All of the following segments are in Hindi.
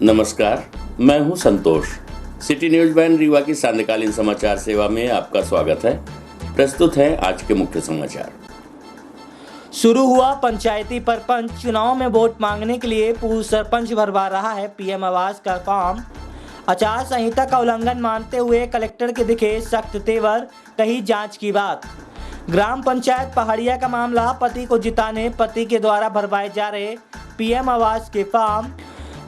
नमस्कार, मैं हूं संतोष। सिटी न्यूज वैन रीवा की सांध्यकालीन समाचार सेवा में आपका स्वागत है। प्रस्तुत है आज के मुख्य समाचार। शुरू हुआ पंचायती सरपंच चुनाव में वोट मांगने के लिए पूर्व सरपंच भरवा रहा है पीएम आवास का फॉर्म। आचार संहिता का उल्लंघन मानते हुए कलेक्टर के दिखे सख्त तेवर, कही जांच की बात। ग्राम पंचायत पहाड़िया का मामला, पति को जिताने पति के द्वारा भरवाए जा रहे पीएम आवास के फॉर्म।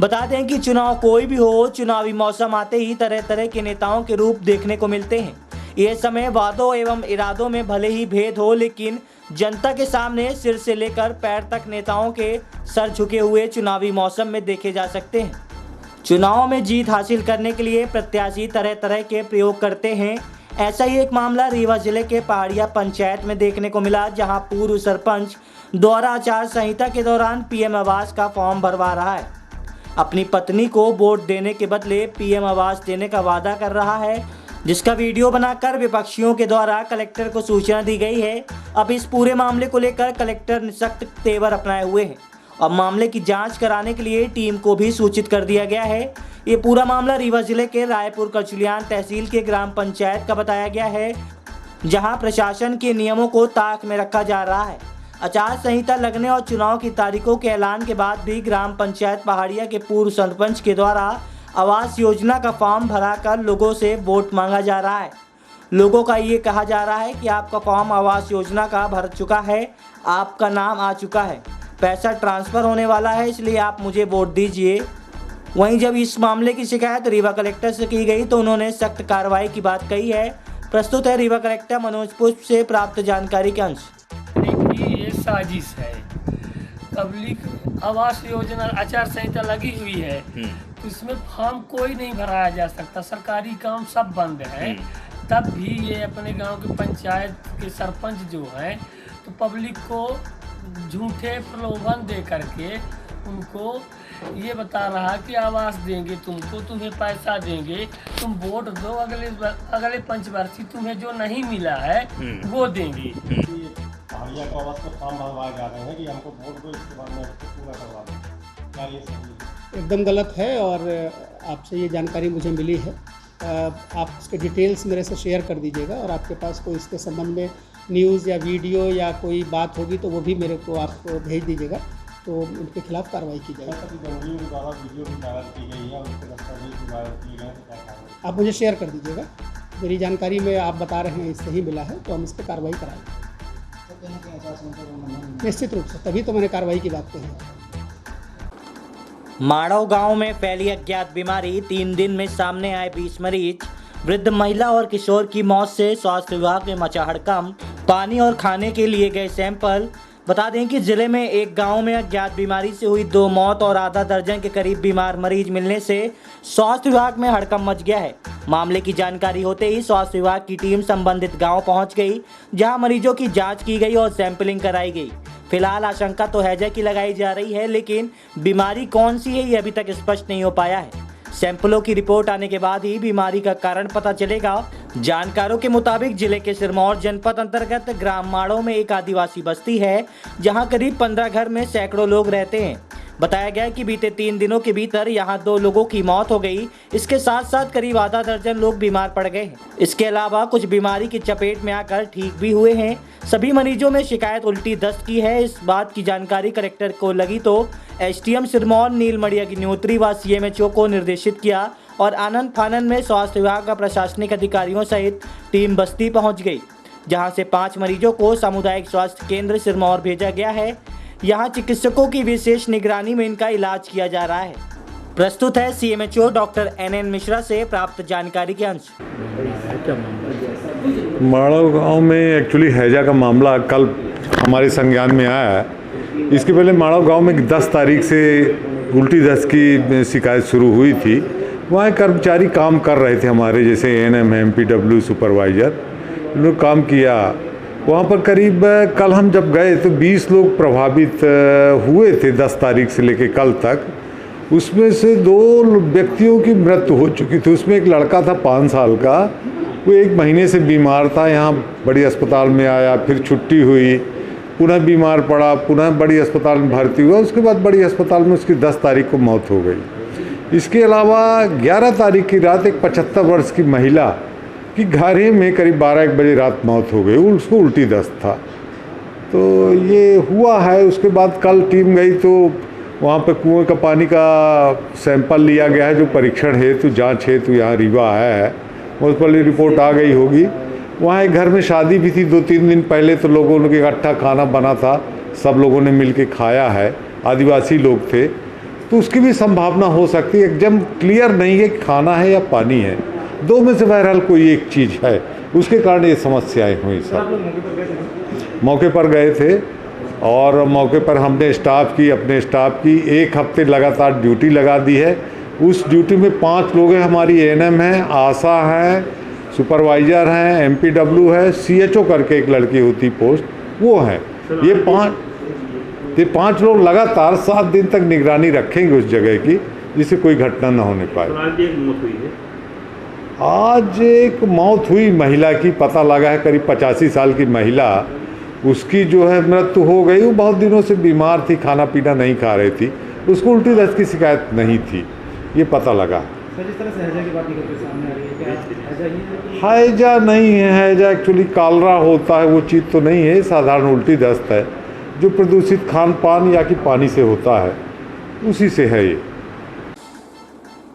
बता दें कि चुनाव कोई भी हो, चुनावी मौसम आते ही तरह तरह के नेताओं के रूप देखने को मिलते हैं। ये समय वादों एवं इरादों में भले ही भेद हो, लेकिन जनता के सामने सिर से लेकर पैर तक नेताओं के सर झुके हुए चुनावी मौसम में देखे जा सकते हैं। चुनाव में जीत हासिल करने के लिए प्रत्याशी तरह तरह के प्रयोग करते हैं। ऐसा ही एक मामला रीवा जिले के पहाड़िया पंचायत में देखने को मिला, जहां पूर्व सरपंच द्वारा आचार संहिता के दौरान पीएम आवास का फॉर्म भरवा रहा है। अपनी पत्नी को वोट देने के बदले पीएम आवास देने का वादा कर रहा है, जिसका वीडियो बनाकर विपक्षियों के द्वारा कलेक्टर को सूचना दी गई है। अब इस पूरे मामले को लेकर कलेक्टर ने सख्त तेवर अपनाए हुए हैं। अब मामले की जांच कराने के लिए टीम को भी सूचित कर दिया गया है। ये पूरा मामला रीवा जिले के रायपुर कचुलियान तहसील के ग्राम पंचायत का बताया गया है, जहां प्रशासन के नियमों को ताक में रखा जा रहा है। आचार संहिता लगने और चुनाव की तारीखों के ऐलान के बाद भी ग्राम पंचायत पहाड़िया के पूर्व सरपंच के द्वारा आवास योजना का फॉर्म भराकर लोगों से वोट मांगा जा रहा है। लोगों का ये कहा जा रहा है कि आपका फॉर्म आवास योजना का भर चुका है, आपका नाम आ चुका है, पैसा ट्रांसफर होने वाला है, इसलिए आप मुझे वोट दीजिए। वहीं जब इस मामले की शिकायत रीवा कलेक्टर से की गई तो उन्होंने सख्त कार्रवाई की बात कही है। प्रस्तुत है रीवा कलेक्टर मनोज पुष्प से प्राप्त जानकारी के अंश। ये साजिश है। पब्लिक आवास योजना आचार संहिता लगी हुई है, तो इसमें फॉर्म कोई नहीं भराया जा सकता, सरकारी काम सब बंद है। तब भी ये अपने गांव के पंचायत के सरपंच जो है, तो पब्लिक को झूठे प्रलोभन दे करके उनको ये बता रहा कि आवास देंगे तुमको, तुम्हें पैसा देंगे, तुम वोट दो, अगले पंचवर्षीय तुम्हें जो नहीं मिला है वो देंगे। पहाड़िया को आवास का फॉर्म भरवाए जा रहे हैं कि हमको वोट दो, इसके बाद में उसको पूरा करवा दें। क्या ये सही है? एकदम गलत है और आपसे ये जानकारी मुझे मिली है। आप इसके डिटेल्स मेरे से शेयर कर दीजिएगा और आपके पास कोई इसके संबंध में न्यूज़ या वीडियो या कोई बात होगी तो वो भी मेरे को आप भेज दीजिएगा, तो उनके खिलाफ कार्रवाई की जाएगी। जंगलियों के द्वारा वीडियो भी वायरल की गई है, उसके दस्तावेज भी वायरल किए गए हैं, तो क्या कार्रवाई? आप मुझे शेयर कर दीजिएगा। मेरी जानकारी में आप बता रहे हैं इससे ही मिला है, तो हम इस पर कार्रवाई कराएंगे निश्चित रूप से, तभी तो मैंने कार्रवाई की बात कही। माड़व गांव में फैली अज्ञात बीमारी, 3 दिन में सामने आए 20 मरीज। वृद्ध महिला और किशोर की मौत से स्वास्थ्य विभाग में मचा हड़कंप। पानी और खाने के लिए गए सैंपल। बता दें कि जिले में एक गांव में अज्ञात बीमारी से हुई 2 मौत और आधा दर्जन के करीब बीमार मरीज मिलने से स्वास्थ्य विभाग में हड़कंप मच गया है। मामले की जानकारी होते ही स्वास्थ्य विभाग की टीम संबंधित गांव पहुंच गई, जहां मरीजों की जांच की गई और सैंपलिंग कराई गई। फिलहाल आशंका तो हैजा की लगाई जा रही है, लेकिन बीमारी कौन सी है ये अभी तक स्पष्ट नहीं हो पाया है। सैंपलों की रिपोर्ट आने के बाद ही बीमारी का कारण पता चलेगा। जानकारों के मुताबिक जिले के सिरमौर जनपद अंतर्गत ग्राम माड़ो में एक आदिवासी बस्ती है, जहां करीब 15 घर में सैकड़ों लोग रहते हैं। बताया गया कि बीते 3 दिनों के भीतर यहां 2 लोगों की मौत हो गई। इसके साथ साथ करीब आधा दर्जन लोग बीमार पड़ गए हैं। इसके अलावा कुछ बीमारी की चपेट में आकर ठीक भी हुए हैं। सभी मरीजों में शिकायत उल्टी दस्त की है। इस बात की जानकारी कलेक्टर को लगी तो एसडीएम सिरमौर नीलमणि अग्निहोत्री व सीएमएचओ को निर्देशित किया और आनंद फानन में स्वास्थ्य विभाग का प्रशासनिक अधिकारियों सहित टीम बस्ती पहुंच गई, जहां से 5 मरीजों को सामुदायिक स्वास्थ्य केंद्र सिरमौर भेजा गया है। यहाँ चिकित्सकों की विशेष निगरानी में इनका इलाज किया जा रहा है। प्रस्तुत है सीएमएचओ डॉक्टर NN मिश्रा से प्राप्त जानकारी के अंश। माड़व गांव में एक्चुअली हैजा का मामला कल हमारे संज्ञान में आया है। इसके पहले माड़व गांव में 10 तारीख से उल्टी दस्त की शिकायत शुरू हुई थी। वहाँ कर्मचारी काम कर रहे थे हमारे, जैसे ANM MPW सुपरवाइज़र, लोग काम किया। वहाँ पर करीब कल हम जब गए तो 20 लोग प्रभावित हुए थे 10 तारीख से लेकर कल तक। उसमें से 2 व्यक्तियों की मृत्यु हो चुकी थी। उसमें एक लड़का था 5 साल का, वो 1 महीने से बीमार था, यहाँ बड़ी अस्पताल में आया, फिर छुट्टी हुई, पुनः बीमार पड़ा, पुनः बड़ी अस्पताल में भर्ती हुआ। उसके बाद बड़ी अस्पताल में उसकी 10 तारीख को मौत हो गई। इसके अलावा 11 तारीख की रात एक 75 वर्ष की महिला की घर ही में करीब 12-1 बजे रात मौत हो गई, उसको उल्टी दस्त था। तो ये हुआ है। उसके बाद कल टीम गई तो वहाँ पे कुएं का पानी का सैंपल लिया गया है, जो परीक्षण हेतु जांच हेतु यहाँ रीवा आया है। उस पर रिपोर्ट आ गई होगी। वहाँ एक घर में शादी भी थी 2-3 दिन पहले, तो लोगों ने इकट्ठा खाना बना था, सब लोगों ने मिल के खाया है, आदिवासी लोग थे, तो उसकी भी संभावना हो सकती है। एकदम क्लियर नहीं है कि खाना है या पानी है, दो में से बहरहाल कोई एक चीज़ है, उसके कारण ये समस्याएं हुई। सब मौके पर गए थे और मौके पर हमने अपने स्टाफ की 1 हफ्ते लगातार ड्यूटी लगा दी है। उस ड्यूटी में 5 लोग हैं, हमारी एएनएम हैं, आशा हैं, सुपरवाइज़र हैं, एमपीडब्ल्यू है, सीएचओ करके एक लड़की होती पोस्ट, वो है। ये 5 लोग लगातार 7 दिन तक निगरानी रखेंगे उस जगह की, जिससे कोई घटना न होने पाए। आज एक मौत हुई महिला की, पता लगा है करीब 85 साल की महिला, उसकी जो है मृत्यु हो गई। वो बहुत दिनों से बीमार थी, खाना पीना नहीं खा रही थी, उसको उल्टी दस्त की शिकायत नहीं थी, ये पता लगा। जिस तरह से हैजा की बात निकल के सामने आ रही है, क्या हैजा ही है? हैजा नहीं है, हैजा एक्चुअली कालरा होता है, वो चीज़ तो नहीं है, साधारण उल्टी दस्त है जो प्रदूषित खान पान या कि पानी से होता है, उसी से है ये।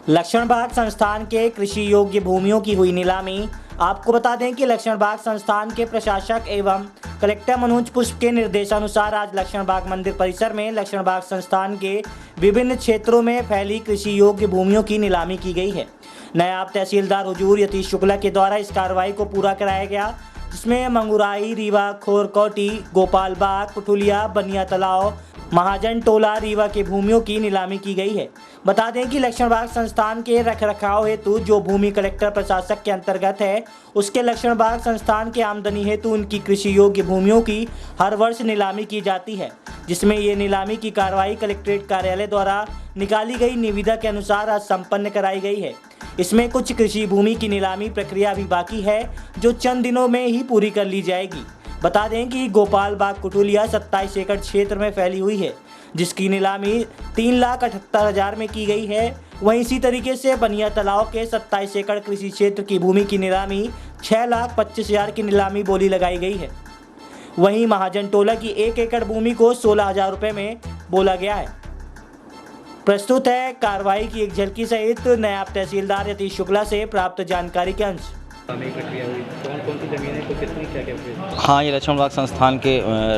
लक्ष्मण बाग संस्थान के कृषि योग्य भूमियों की हुई नीलामी। आपको बता दें कि लक्ष्मण बाग संस्थान के प्रशासक एवं कलेक्टर मनोज पुष्प के निर्देशानुसार आज लक्ष्मण बाग मंदिर परिसर में लक्ष्मण बाग संस्थान के विभिन्न क्षेत्रों में फैली कृषि योग्य भूमियों की नीलामी की गई है। नायब तहसीलदार हुजूर यतीश शुक्ला के द्वारा इस कार्रवाई को पूरा कराया गया, जिसमें मंगुराई, रीवा, खोरकोटी, गोपाल बाग, कुठुलिया, बनिया तालाब, महाजन टोला, रीवा के भूमियों की नीलामी की गई है। बता दें कि लक्ष्मण बाग संस्थान के रखरखाव हेतु जो भूमि कलेक्टर प्रशासक के अंतर्गत है, उसके लक्ष्मण बाग संस्थान के आमदनी हेतु उनकी कृषि योग्य भूमियों की हर वर्ष नीलामी की जाती है, जिसमें ये नीलामी की कार्रवाई कलेक्ट्रेट कार्यालय द्वारा निकाली गई निविदा के अनुसार आज संपन्न कराई गई है। इसमें कुछ कृषि भूमि की नीलामी प्रक्रिया भी बाकी है, जो चंद दिनों में ही पूरी कर ली जाएगी। बता दें कि गोपाल बाग कुठुलिया 27 एकड़ क्षेत्र में फैली हुई है, जिसकी नीलामी 3,78,000 में की गई है। वहीं इसी तरीके से बनिया तालाब के 27 एकड़ कृषि क्षेत्र की भूमि की नीलामी 6,25,000 की नीलामी बोली लगाई गई है। वहीं महाजन टोला की 1 एकड़ भूमि को 16,000 रुपये में बोला गया है। प्रस्तुत है कार्रवाई की एक झलकी सहित नायब तहसीलदार यतीश शुक्ला से प्राप्त जानकारी के अंश। हाँ, ये लक्ष्मण बाग संस्थान के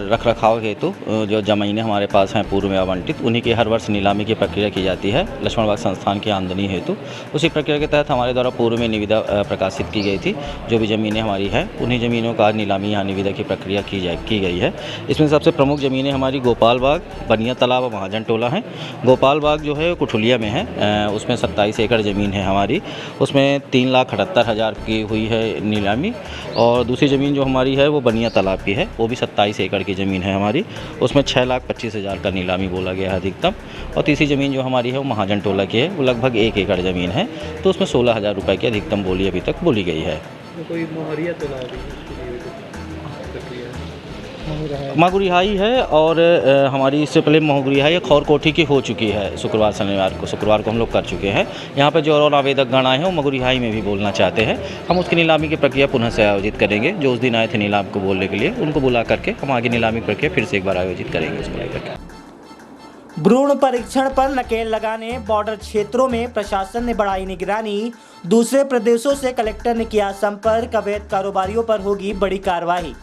रखरखाव हेतु जो ज़मीनें हमारे पास हैं पूर्व में आवंटित, उन्हीं की हर वर्ष नीलामी की प्रक्रिया की जाती है लक्ष्मण बाग संस्थान की आमदनी हेतु। उसी प्रक्रिया के तहत हमारे द्वारा पूर्व में निविदा प्रकाशित की गई थी। जो भी ज़मीनें हमारी हैं, उन्हीं ज़मीनों का नीलामी यहाँ निविदा की प्रक्रिया की गई है। इसमें सबसे प्रमुख ज़मीनें हमारी गोपाल बाग, बनिया तालाब और महाजन टोला हैं। गोपाल बाग जो है कुठुलिया में है, उसमें 27 एकड़ ज़मीन है हमारी, उसमें 3,78,000 की हुई है नीलामी। और दूसरी ज़मीन जो हमारी है वो बनिया तालाब की है, वो भी 27 एकड़ की ज़मीन है हमारी, उसमें 6,25,000 का नीलामी बोला गया है अधिकतम। और तीसरी ज़मीन जो हमारी है वो महाजन टोला की है, वो लगभग 1 एकड़ ज़मीन है, तो उसमें 16,000 रुपये की अधिकतम बोली अभी तक बोली गई है। कोई मोहरिया तो मागुरिहाई है और हमारी इससे पहले मागुरिहाई खौरकोठी की हो चुकी है। शुक्रवार को हम लोग कर चुके हैं। यहाँ पर जो और आवेदक गण आए हैं वो मागुरिहाई में भी बोलना चाहते हैं। हम उसकी नीलामी की प्रक्रिया पुनः से आयोजित करेंगे। जो उस दिन आए थे नीलाम को बोलने के लिए, उनको बुला करके हम आगे नीलामी प्रक्रिया फिर से एक बार आयोजित करेंगे उसको लेकर। भ्रूण परीक्षण पर नकेल लगाने, बॉर्डर क्षेत्रों में प्रशासन ने बढ़ाई निगरानी, दूसरे प्रदेशों से कलेक्टर ने किया संपर्क, अवैध कारोबारियों पर होगी बड़ी कार्रवाई।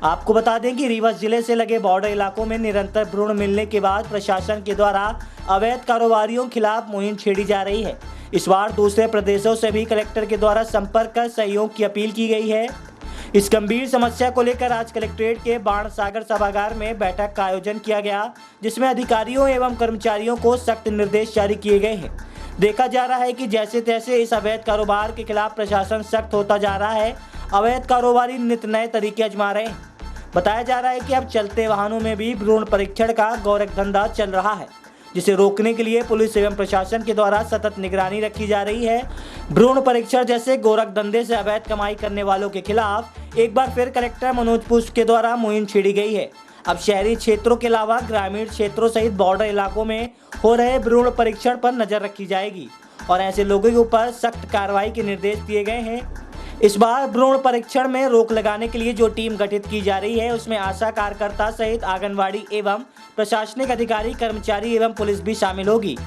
आपको बता दें कि रीवा जिले से लगे बॉर्डर इलाकों में निरंतर भ्रूण मिलने के बाद प्रशासन के द्वारा अवैध कारोबारियों के खिलाफ मुहिम छेड़ी जा रही है। इस बार दूसरे प्रदेशों से भी कलेक्टर के द्वारा संपर्क कर सहयोग की अपील की गई है। इस गंभीर समस्या को लेकर आज कलेक्ट्रेट के बाण सागर सभागार में बैठक का आयोजन किया गया, जिसमें अधिकारियों एवं कर्मचारियों को सख्त निर्देश जारी किए गए हैं। देखा जा रहा है कि जैसे तैसे इस अवैध कारोबार के खिलाफ प्रशासन सख्त होता जा रहा है। अवैध कारोबारी नित नए तरीके आजमा रहे हैं। बताया जा रहा है कि अब चलते वाहनों में भी भ्रूण परीक्षण का गोरख धंधा चल रहा है, जिसे रोकने के लिए पुलिस एवं प्रशासन के द्वारा सतत निगरानी रखी जा रही है। भ्रूण परीक्षण जैसे गोरख धंधे से अवैध कमाई करने वालों के खिलाफ एक बार फिर कलेक्टर मनोज पुष्प के द्वारा मुहिम छेड़ी गई है। अब शहरी क्षेत्रों के अलावा ग्रामीण क्षेत्रों सहित बॉर्डर इलाकों में हो रहे भ्रूण परीक्षण पर नजर रखी जाएगी और ऐसे लोगों के ऊपर सख्त कार्रवाई के निर्देश दिए गए हैं। इस बार भ्रूण परीक्षण में रोक लगाने के लिए जो टीम गठित की जा रही है उसमें आशा कार्यकर्ता सहित आंगनवाड़ी एवं प्रशासनिक अधिकारी, कर्मचारी एवं पुलिस भी शामिल होगी।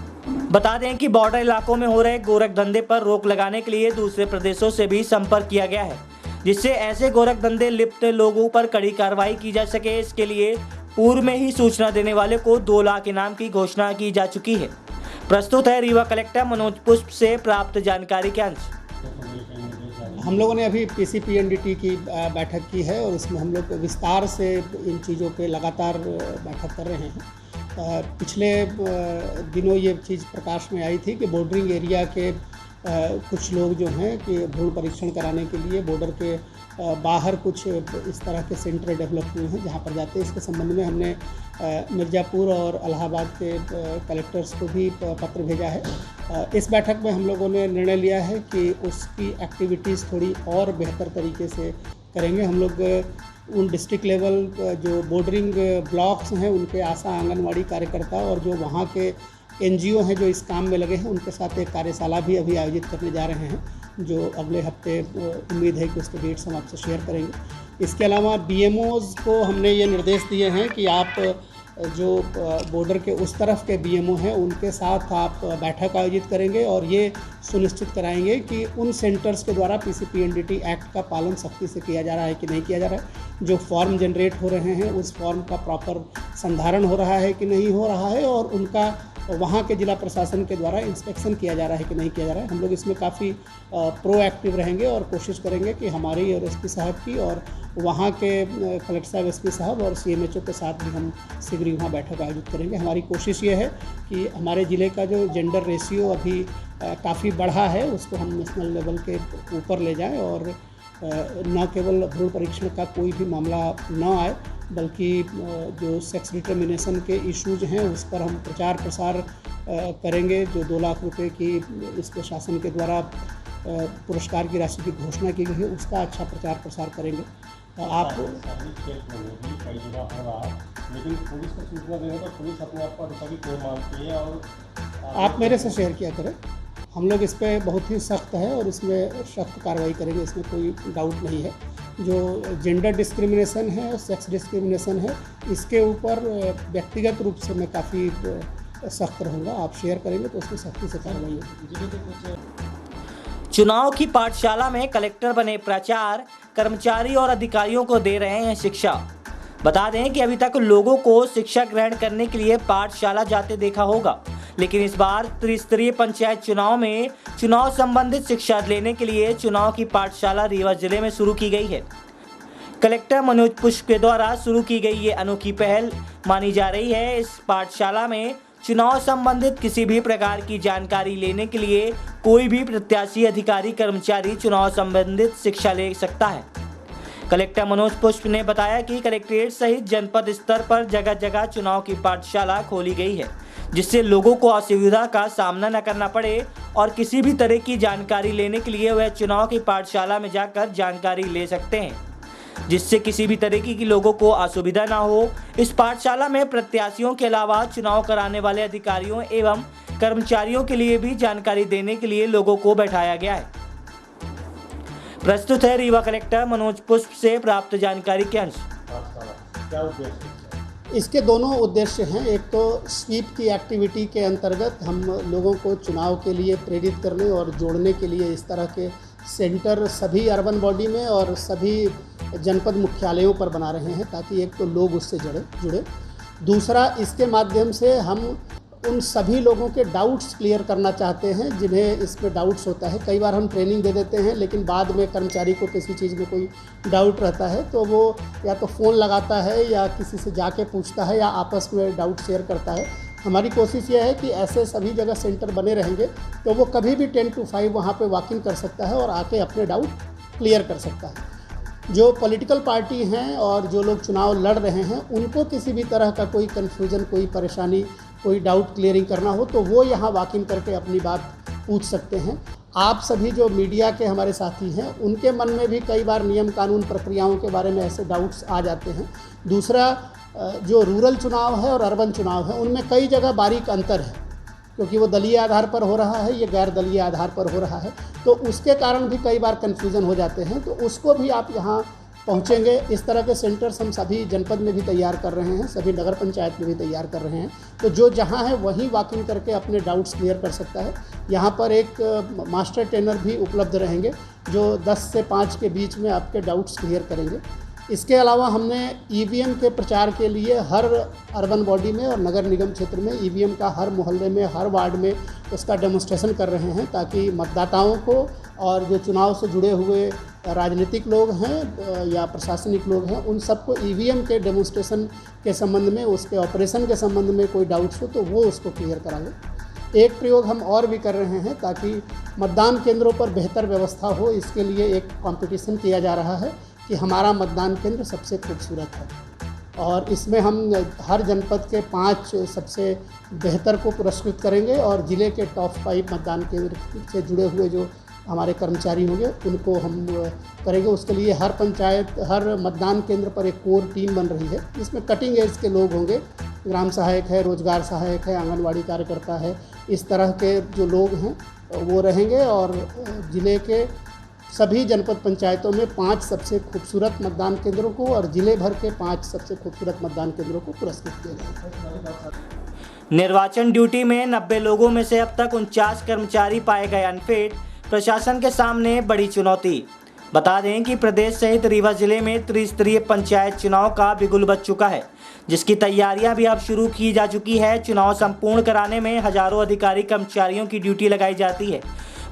बता दें कि बॉर्डर इलाकों में हो रहे गोरख धंधे पर रोक लगाने के लिए दूसरे प्रदेशों से भी संपर्क किया गया है, जिससे ऐसे गोरख धंधे लिप्त लोगों पर कड़ी कार्रवाई की जा सके। इसके लिए पूर्व में ही सूचना देने वाले को 2 लाख इनाम की घोषणा की जा चुकी है। प्रस्तुत है रीवा कलेक्टर मनोज पुष्प से प्राप्त जानकारी के अंश। हम लोगों ने अभी PCPNDT की बैठक की है और इसमें हम लोग विस्तार से इन चीज़ों पे लगातार बैठक कर रहे हैं। पिछले दिनों ये चीज़ प्रकाश में आई थी कि बॉर्डरिंग एरिया के कुछ लोग जो हैं कि भ्रूण परीक्षण कराने के लिए बॉर्डर के बाहर कुछ इस तरह के सेंटर डेवलप हुए हैं जहाँ पर जाते हैं। इसके संबंध में हमने मिर्ज़ापुर और इलाहाबाद के कलेक्टर्स को भी पत्र भेजा है। इस बैठक में हम लोगों ने निर्णय लिया है कि उसकी एक्टिविटीज़ थोड़ी और बेहतर तरीके से करेंगे। हम लोग उन डिस्ट्रिक्ट लेवल जो बॉर्डरिंग ब्लॉक्स हैं उनके आशा आंगनवाड़ी कार्यकर्ता और जो वहाँ के NGO हैं जो इस काम में लगे हैं उनके साथ एक कार्यशाला भी अभी आयोजित करने जा रहे हैं जो अगले हफ्ते उम्मीद है कि उसके डेट्स हम आपसे शेयर करेंगे। इसके अलावा BMOs को हमने ये निर्देश दिए हैं कि आप जो बॉर्डर के उस तरफ के BMO हैं उनके साथ आप बैठक आयोजित करेंगे और ये सुनिश्चित कराएंगे कि उन सेंटर्स के द्वारा PCPNDT एक्ट का पालन सख्ती से किया जा रहा है कि नहीं किया जा रहा है। जो फॉर्म जनरेट हो रहे हैं उस फॉर्म का प्रॉपर संधारण हो रहा है कि नहीं हो रहा है और उनका वहाँ के जिला प्रशासन के द्वारा इंस्पेक्शन किया जा रहा है कि नहीं किया जा रहा है। हम लोग इसमें काफ़ी प्रोएक्टिव रहेंगे और कोशिश करेंगे कि हमारी और SP साहब की और वहाँ के कलेक्टर साहब, SP साहब और CMHO के साथ भी हम शीघ्र ही वहाँ बैठक आयोजित करेंगे। हमारी कोशिश ये है कि हमारे ज़िले का जो जेंडर रेशियो अभी काफ़ी बढ़ा है उसको हम नेशनल लेवल के ऊपर ले जाएँ और न केवल भ्रूण परीक्षण का कोई भी मामला न आए बल्कि जो सेक्स डिटर्मिनेशन के इश्यूज हैं उस पर हम प्रचार प्रसार करेंगे। जो 2 लाख रुपए की इस प्रशासन के द्वारा पुरस्कार की राशि की घोषणा की गई है उसका अच्छा प्रचार प्रसार करेंगे। आप लेकिन पुलिस को सूचना देने पर पुलिस अपने आप को अधिकारी क्यों मानती है और आप मेरे से शेयर किया करें। हम लोग इस पर बहुत ही सख्त है और इसमें सख्त कार्रवाई करेंगे, इसमें कोई डाउट नहीं है। जो जेंडर डिस्क्रिमिनेशन है, सेक्स डिस्क्रिमिनेशन है, इसके ऊपर व्यक्तिगत रूप से मैं काफ़ी सख्त रहूँगा। आप शेयर करेंगे तो उसमें सख्ती से कार्रवाई होगी। चुनाव की पाठशाला में कलेक्टर बने प्राचार्य कर्मचारी और अधिकारियों को दे रहे हैं शिक्षा। बता दें कि अभी तक लोगों को शिक्षा ग्रहण करने के लिए पाठशाला जाते देखा होगा, लेकिन इस बार त्रिस्तरीय पंचायत चुनाव में चुनाव संबंधित शिक्षा लेने के लिए चुनाव की पाठशाला रीवा जिले में शुरू की गई है। कलेक्टर मनोज पुष्प के द्वारा शुरू की गई ये अनोखी पहल मानी जा रही है। इस पाठशाला में चुनाव संबंधित किसी भी प्रकार की जानकारी लेने के लिए कोई भी प्रत्याशी, अधिकारी, कर्मचारी चुनाव संबंधित शिक्षा ले सकता है। कलेक्टर मनोज पुष्प ने बताया कि कलेक्ट्रेट सहित जनपद स्तर पर जगह जगह चुनाव की पाठशाला खोली गई है, जिससे लोगों को असुविधा का सामना न करना पड़े और किसी भी तरह की जानकारी लेने के लिए वह चुनाव की पाठशाला में जाकर जानकारी ले सकते हैं, जिससे किसी भी तरीके की लोगों को असुविधा ना हो। इस पाठशाला में प्रत्याशियों के अलावा चुनाव कराने वाले अधिकारियों एवं कर्मचारियों के लिए भी जानकारी देने के लिए लोगों को बैठाया गया है। प्रस्तुत है रीवा कलेक्टर मनोज पुष्प से प्राप्त जानकारी के अंश। क्या उद्देश्य? इसके दोनों उद्देश्य हैं। एक तो स्वीप की एक्टिविटी के अंतर्गत हम लोगों को चुनाव के लिए प्रेरित करने और जोड़ने के लिए इस तरह के सेंटर सभी अर्बन बॉडी में और सभी जनपद मुख्यालयों पर बना रहे हैं ताकि एक तो लोग उससे जुड़े। दूसरा, इसके माध्यम से हम उन सभी लोगों के डाउट्स क्लियर करना चाहते हैं जिन्हें इसमें डाउट्स होता है। कई बार हम ट्रेनिंग दे देते हैं लेकिन बाद में कर्मचारी को किसी चीज़ में कोई डाउट रहता है तो वो या तो फ़ोन लगाता है या किसी से जाके पूछता है या आपस में डाउट शेयर करता है। हमारी कोशिश ये है कि ऐसे सभी जगह सेंटर बने रहेंगे तो वो कभी भी 10 to 5 वहाँ पे वॉकिंग कर सकता है और आके अपने डाउट क्लियर कर सकता है। जो पॉलिटिकल पार्टी हैं और जो लोग चुनाव लड़ रहे हैं उनको किसी भी तरह का कोई कन्फ्यूज़न, कोई परेशानी, कोई डाउट क्लियरिंग करना हो तो वो यहाँ वॉकिंग करके अपनी बात पूछ सकते हैं। आप सभी जो मीडिया के हमारे साथी हैं उनके मन में भी कई बार नियम कानून प्रक्रियाओं के बारे में ऐसे डाउट्स आ जाते हैं। दूसरा, जो रूरल चुनाव है और अर्बन चुनाव है उनमें कई जगह बारीक अंतर है। क्योंकि वो दलीय आधार पर हो रहा है, ये गैर दलीय आधार पर हो रहा है, तो उसके कारण भी कई बार कन्फ्यूज़न हो जाते हैं। तो उसको भी आप यहाँ पहुँचेंगे। इस तरह के सेंटर्स हम सभी जनपद में भी तैयार कर रहे हैं, सभी नगर पंचायत में भी तैयार कर रहे हैं। तो जो जहाँ है वहीं वॉक इन करके अपने डाउट्स क्लियर कर सकता है। यहाँ पर एक मास्टर ट्रेनर भी उपलब्ध रहेंगे जो 10 से 5 के बीच में आपके डाउट्स क्लियर करेंगे। इसके अलावा हमने ईवीएम के प्रचार के लिए हर अर्बन बॉडी में और नगर निगम क्षेत्र में ईवीएम का हर मोहल्ले में, हर वार्ड में उसका डेमोन्स्ट्रेशन कर रहे हैं, ताकि मतदाताओं को और जो चुनाव से जुड़े हुए राजनीतिक लोग हैं या प्रशासनिक लोग हैं, उन सबको ईवीएम के डेमोन्स्ट्रेशन के संबंध में, उसके ऑपरेशन के संबंध में कोई डाउट्स हो तो वो उसको क्लियर कराएं। एक प्रयोग हम और भी कर रहे हैं ताकि मतदान केंद्रों पर बेहतर व्यवस्था हो। इसके लिए एक कंपटीशन किया जा रहा है कि हमारा मतदान केंद्र सबसे खूबसूरत है, और इसमें हम हर जनपद के 5 सबसे बेहतर को पुरस्कृत करेंगे और ज़िले के टॉप 5 मतदान केंद्र से जुड़े हुए जो हमारे कर्मचारी होंगे उनको हम करेंगे। उसके लिए हर पंचायत, हर मतदान केंद्र पर एक कोर टीम बन रही है, जिसमें कटिंग एज के लोग होंगे, ग्राम सहायक है, रोजगार सहायक है, आंगनवाड़ी कार्यकर्ता है, इस तरह के जो लोग हैं वो रहेंगे और ज़िले के सभी जनपद पंचायतों में 5 सबसे खूबसूरत मतदान केंद्रों को और ज़िले भर के 5 सबसे खूबसूरत मतदान केंद्रों को पुरस्कृत किया जाएगा। निर्वाचन ड्यूटी में 90 लोगों में से अब तक 49 कर्मचारी पाए गए अनफिट, प्रशासन के सामने बड़ी चुनौती। बता दें कि प्रदेश सहित रीवा जिले में त्रिस्तरीय पंचायत चुनाव का बिगुल बज चुका है, जिसकी तैयारियां भी अब शुरू की जा चुकी है। चुनाव संपूर्ण कराने में हजारों अधिकारी कर्मचारियों की ड्यूटी लगाई जाती है।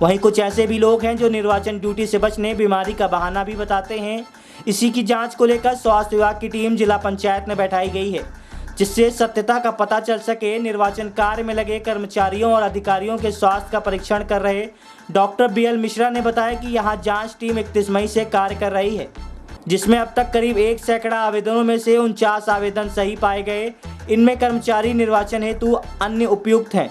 वहीं कुछ ऐसे भी लोग हैं जो निर्वाचन ड्यूटी से बचने बीमारी का बहाना भी बताते हैं। इसी की जांच को लेकर स्वास्थ्य विभाग की टीम जिला पंचायत में बैठाई गई है, जिससे सत्यता का पता चल सके। निर्वाचन कार्य में लगे कर्मचारियों और अधिकारियों के स्वास्थ्य का परीक्षण कर रहे डॉक्टर BL मिश्रा ने बताया कि यहां जांच टीम 31 मई से कार्य कर रही है, जिसमें अब तक करीब 1 सैकड़ा आवेदनों में से 49 आवेदन सही पाए गए। इनमें कर्मचारी निर्वाचन हेतु अन्य उपयुक्त हैं।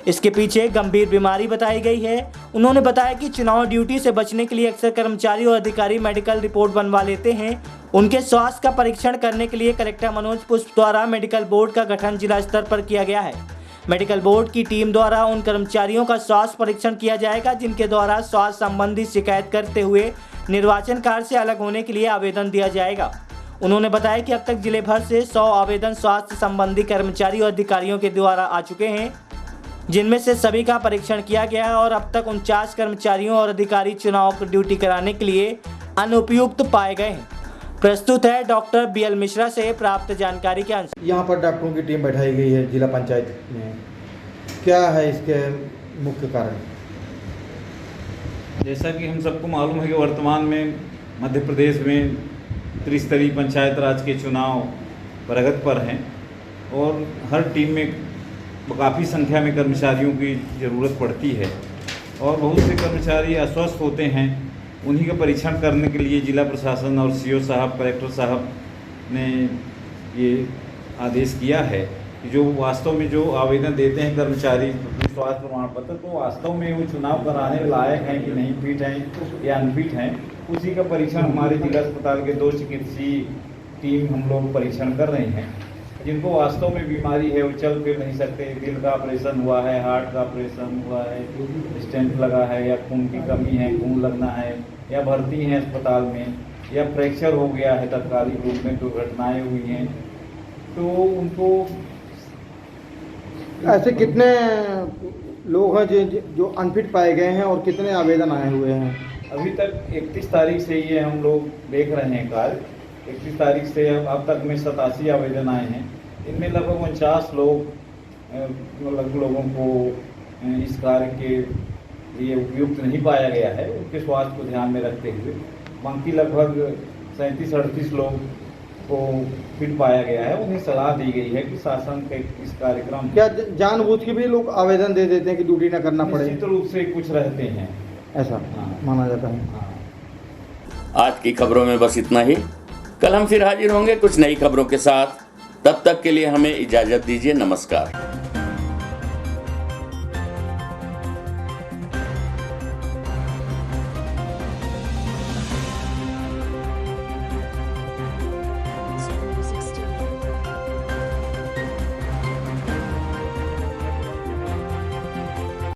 इसके पीछे गंभीर बीमारी बताई गई है। उन्होंने बताया कि चुनाव ड्यूटी से बचने के लिए अक्सर कर्मचारी और अधिकारी मेडिकल रिपोर्ट बनवा लेते हैं। उनके स्वास्थ्य का परीक्षण करने के लिए कलेक्टर मनोज पुष्प द्वारा मेडिकल बोर्ड का गठन जिला स्तर पर किया गया है। मेडिकल बोर्ड की टीम द्वारा उन कर्मचारियों का स्वास्थ्य परीक्षण किया जाएगा जिनके द्वारा स्वास्थ्य संबंधी शिकायत करते हुए निर्वाचन कार्य से अलग होने के लिए आवेदन दिया जाएगा। उन्होंने बताया कि अब तक जिले भर से 100 आवेदन स्वास्थ्य संबंधी कर्मचारी और अधिकारियों के द्वारा आ चुके हैं, जिनमें से सभी का परीक्षण किया गया है और अब तक 49 कर्मचारियों और अधिकारी चुनाव ड्यूटी कराने के लिए अनुपयुक्त पाए गए हैं। प्रस्तुत है डॉक्टर BL मिश्रा से प्राप्त जानकारी के अनुसार। यहाँ पर डॉक्टरों की टीम बैठाई गई है जिला पंचायत में, क्या है इसके मुख्य कारण? जैसा कि हम सबको मालूम है कि वर्तमान में मध्य प्रदेश में त्रिस्तरीय पंचायत राज के चुनाव प्रगति पर हैं और हर टीम में काफ़ी संख्या में कर्मचारियों की ज़रूरत पड़ती है और बहुत से कर्मचारी अस्वस्थ होते हैं। उन्हीं का परीक्षण करने के लिए जिला प्रशासन और CO साहब, कलेक्टर साहब ने ये आदेश किया है कि जो वास्तव में जो आवेदन देते हैं कर्मचारी स्वास्थ्य प्रमाण पत्र, तो वास्तव में वो चुनाव कराने लायक हैं कि नहीं, फिट हैं या अनफिट हैं, उसी का परीक्षण हमारे जिला अस्पताल के 2 चिकित्सीय टीम हम लोग परीक्षण कर रहे हैं। जिनको वास्तव में बीमारी है, वो चल फिर नहीं सकते, दिल का ऑपरेशन हुआ है, हार्ट का ऑपरेशन हुआ है, स्टेंट लगा है या खून की कमी है, खून लगना है या भर्ती हैं अस्पताल में या फ्रैक्चर हो गया है तत्कालिक रूप में, दुर्घटनाएं हुई हैं, तो उनको ऐसे कितने लोग हैं जो अनफिट पाए गए हैं और कितने आवेदन आए हुए हैं? अभी तक 31 तारीख से ये हम लोग देख रहे हैं कार्य। 31 तारीख से अब तक में 87 आवेदन आए हैं। इनमें लगभग 49 लोगों को इस कार्य के लिए उपयुक्त नहीं पाया गया है, उनके स्वास्थ्य को ध्यान में रखते हुए। बाकी लगभग 37-38 लोग को फिट पाया गया है। उन्हें सलाह दी गई है कि शासन के इस कार्यक्रम क्या जानबूझ के भी लोग आवेदन दे देते हैं कि ड्यूटी न करना पड़े? निश्चित रूप से कुछ रहते हैं, ऐसा माना जाता है। आज की खबरों में बस इतना ही। कल हम फिर हाजिर होंगे कुछ नई खबरों के साथ। तब तक के लिए हमें इजाजत दीजिए। नमस्कार।